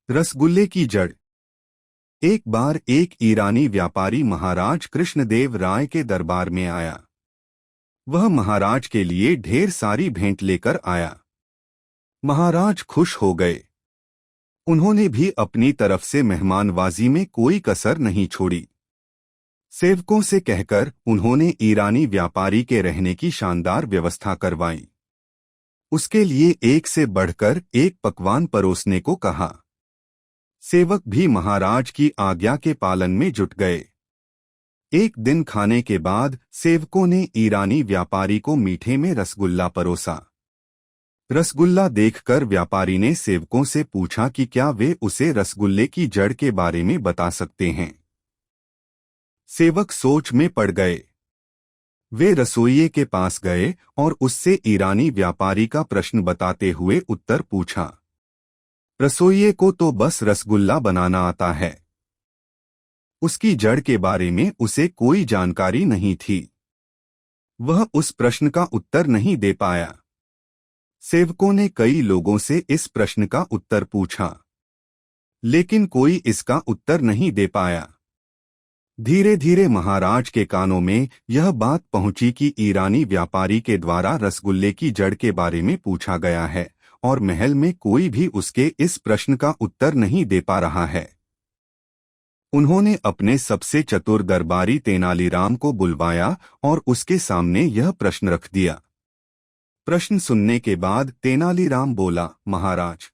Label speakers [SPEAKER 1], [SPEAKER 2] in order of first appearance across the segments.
[SPEAKER 1] रसगुल्ले की जड़। एक बार एक ईरानी व्यापारी महाराज कृष्णदेव राय के दरबार में आया। वह महाराज के लिए ढेर सारी भेंट लेकर आया। महाराज खुश हो गए। उन्होंने भी अपनी तरफ से मेहमानवाजी में कोई कसर नहीं छोड़ी। सेवकों से कहकर उन्होंने ईरानी व्यापारी के रहने की शानदार व्यवस्था करवाई। उसके लिए एक से बढ़कर एक पकवान परोसने को कहा। सेवक भी महाराज की आज्ञा के पालन में जुट गए। एक दिन खाने के बाद सेवकों ने ईरानी व्यापारी को मीठे में रसगुल्ला परोसा। रसगुल्ला देखकर व्यापारी ने सेवकों से पूछा कि क्या वे उसे रसगुल्ले की जड़ के बारे में बता सकते हैं। सेवक सोच में पड़ गए। वे रसोइये के पास गए और उससे ईरानी व्यापारी का प्रश्न बताते हुए उत्तर पूछा। रसोइये को तो बस रसगुल्ला बनाना आता है। उसकी जड़ के बारे में उसे कोई जानकारी नहीं थी। वह उस प्रश्न का उत्तर नहीं दे पाया। सेवकों ने कई लोगों से इस प्रश्न का उत्तर पूछा, लेकिन कोई इसका उत्तर नहीं दे पाया। धीरे धीरे महाराज के कानों में यह बात पहुंची कि ईरानी व्यापारी के द्वारा रसगुल्ले की जड़ के बारे में पूछा गया है और महल में कोई भी उसके इस प्रश्न का उत्तर नहीं दे पा रहा है। उन्होंने अपने सबसे चतुर दरबारी तेनालीराम को बुलवाया और उसके सामने यह प्रश्न रख दिया। प्रश्न सुनने के बाद तेनालीराम बोला, महाराज,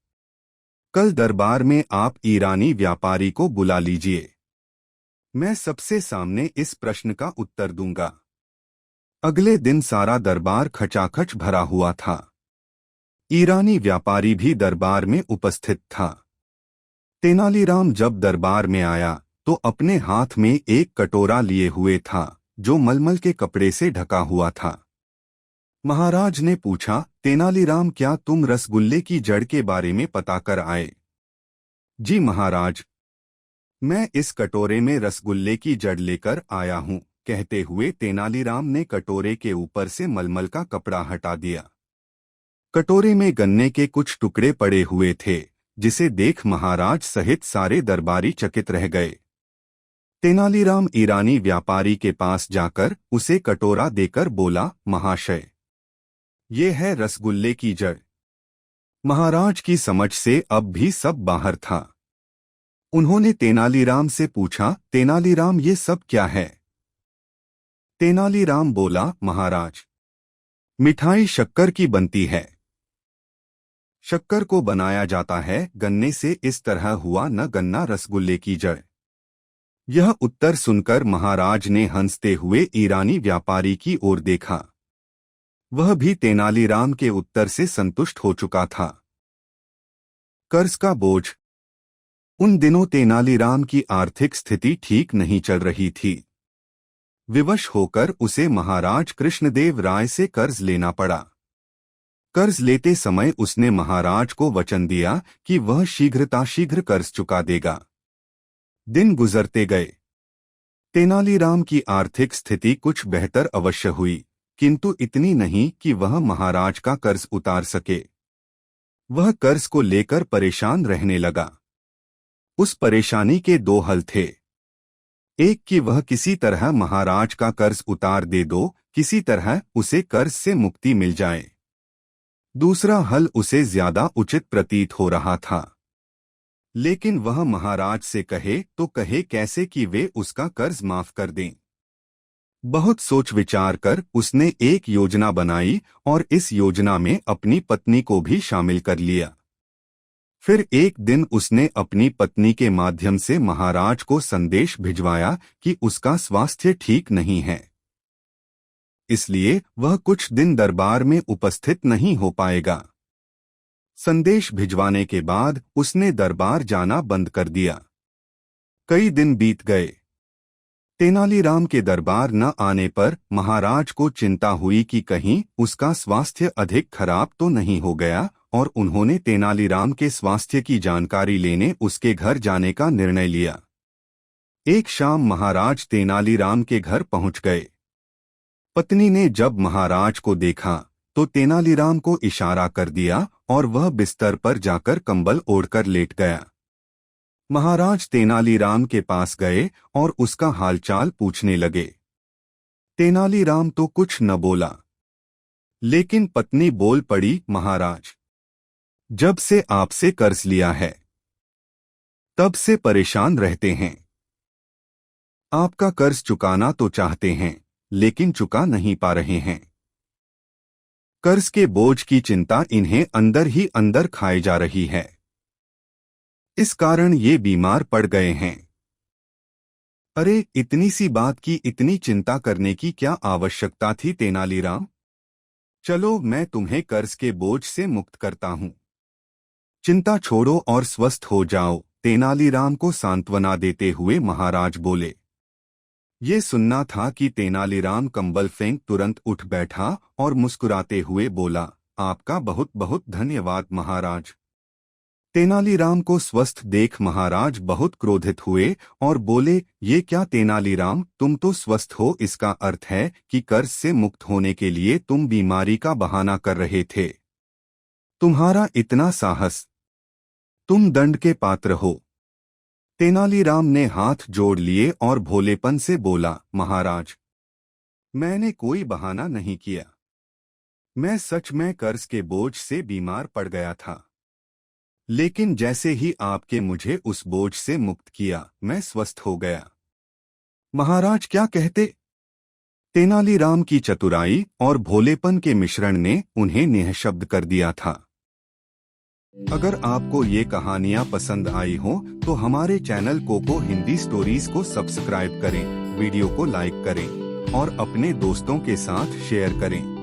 [SPEAKER 1] कल दरबार में आप ईरानी व्यापारी को बुला लीजिए। मैं सबसे सामने इस प्रश्न का उत्तर दूंगा। अगले दिन सारा दरबार खचाखच भरा हुआ था। ईरानी व्यापारी भी दरबार में उपस्थित था। तेनालीराम जब दरबार में आया तो अपने हाथ में एक कटोरा लिए हुए था जो मलमल के कपड़े से ढका हुआ था। महाराज ने पूछा, तेनालीराम, क्या तुम रसगुल्ले की जड़ के बारे में पता कर आए? जी महाराज, मैं इस कटोरे में रसगुल्ले की जड़ लेकर आया हूँ, कहते हुए तेनालीराम ने कटोरे के ऊपर से मलमल का कपड़ा हटा दिया। कटोरे में गन्ने के कुछ टुकड़े पड़े हुए थे, जिसे देख महाराज सहित सारे दरबारी चकित रह गए। तेनालीराम ईरानी व्यापारी के पास जाकर उसे कटोरा देकर बोला, महाशय, ये है रसगुल्ले की जड़। महाराज की समझ से अब भी सब बाहर था। उन्होंने तेनालीराम से पूछा, तेनालीराम, ये सब क्या है? तेनालीराम बोला, महाराज, मिठाई शक्कर की बनती है। शक्कर को बनाया जाता है गन्ने से, इस तरह हुआ न गन्ना रसगुल्ले की जड़। यह उत्तर सुनकर महाराज ने हंसते हुए ईरानी व्यापारी की ओर देखा। वह भी तेनालीराम के उत्तर से संतुष्ट हो चुका था। कर्ज का बोझ। उन दिनों तेनालीराम की आर्थिक स्थिति ठीक नहीं चल रही थी। विवश होकर उसे महाराज कृष्णदेव राय से कर्ज लेना पड़ा। कर्ज लेते समय उसने महाराज को वचन दिया कि वह शीघ्रताशीघ्र कर्ज चुका देगा। दिन गुजरते गए। तेनालीराम की आर्थिक स्थिति कुछ बेहतर अवश्य हुई, किंतु इतनी नहीं कि वह महाराज का कर्ज उतार सके। वह कर्ज को लेकर परेशान रहने लगा। उस परेशानी के दो हल थे। एक कि वह किसी तरह महाराज का कर्ज उतार दे दो, किसी तरह उसे कर्ज से मुक्ति मिल जाए। दूसरा हल उसे ज्यादा उचित प्रतीत हो रहा था। लेकिन वह महाराज से कहे तो कहे कैसे कि वे उसका कर्ज माफ कर दें। बहुत सोच विचार कर उसने एक योजना बनाई और इस योजना में अपनी पत्नी को भी शामिल कर लिया। फिर एक दिन उसने अपनी पत्नी के माध्यम से महाराज को संदेश भिजवाया कि उसका स्वास्थ्य ठीक नहीं है, इसलिए वह कुछ दिन दरबार में उपस्थित नहीं हो पाएगा। संदेश भिजवाने के बाद उसने दरबार जाना बंद कर दिया। कई दिन बीत गए। तेनालीराम के दरबार न आने पर महाराज को चिंता हुई कि कहीं उसका स्वास्थ्य अधिक खराब तो नहीं हो गया, और उन्होंने तेनालीराम के स्वास्थ्य की जानकारी लेने उसके घर जाने का निर्णय लिया। एक शाम महाराज तेनालीराम के घर पहुंच गए। पत्नी ने जब महाराज को देखा तो तेनालीराम को इशारा कर दिया और वह बिस्तर पर जाकर कंबल ओढ़कर लेट गया। महाराज तेनालीराम के पास गए और उसका हालचाल पूछने लगे। तेनालीराम तो कुछ न बोला, लेकिन पत्नी बोल पड़ी, महाराज, जब से आपसे कर्ज लिया है तब से परेशान रहते हैं। आपका कर्ज चुकाना तो चाहते हैं, लेकिन चुका नहीं पा रहे हैं। कर्ज के बोझ की चिंता इन्हें अंदर ही अंदर खाए जा रही है। इस कारण ये बीमार पड़ गए हैं। अरे, इतनी सी बात की इतनी चिंता करने की क्या आवश्यकता थी तेनालीराम? चलो, मैं तुम्हें कर्ज के बोझ से मुक्त करता हूं। चिंता छोड़ो और स्वस्थ हो जाओ, तेनालीराम को सांत्वना देते हुए महाराज बोले। ये सुनना था कि तेनालीराम कंबल फेंक तुरंत उठ बैठा और मुस्कुराते हुए बोला, आपका बहुत बहुत धन्यवाद महाराज। तेनालीराम को स्वस्थ देख महाराज बहुत क्रोधित हुए और बोले, ये क्या तेनालीराम, तुम तो स्वस्थ हो, इसका अर्थ है कि कर्ज से मुक्त होने के लिए तुम बीमारी का बहाना कर रहे थे। तुम्हारा इतना साहस, तुम दंड के पात्र हो। तेनालीराम ने हाथ जोड़ लिए और भोलेपन से बोला, महाराज, मैंने कोई बहाना नहीं किया। मैं सच में कर्ज के बोझ से बीमार पड़ गया था, लेकिन जैसे ही आपके मुझे उस बोझ से मुक्त किया, मैं स्वस्थ हो गया। महाराज क्या कहते? तेनालीराम की चतुराई और भोलेपन के मिश्रण ने उन्हें निःशब्द कर दिया था। अगर आपको ये कहानियाँ पसंद आई हो तो हमारे चैनल कोको हिंदी स्टोरीज को सब्सक्राइब करें, वीडियो को लाइक करें और अपने दोस्तों के साथ शेयर करें।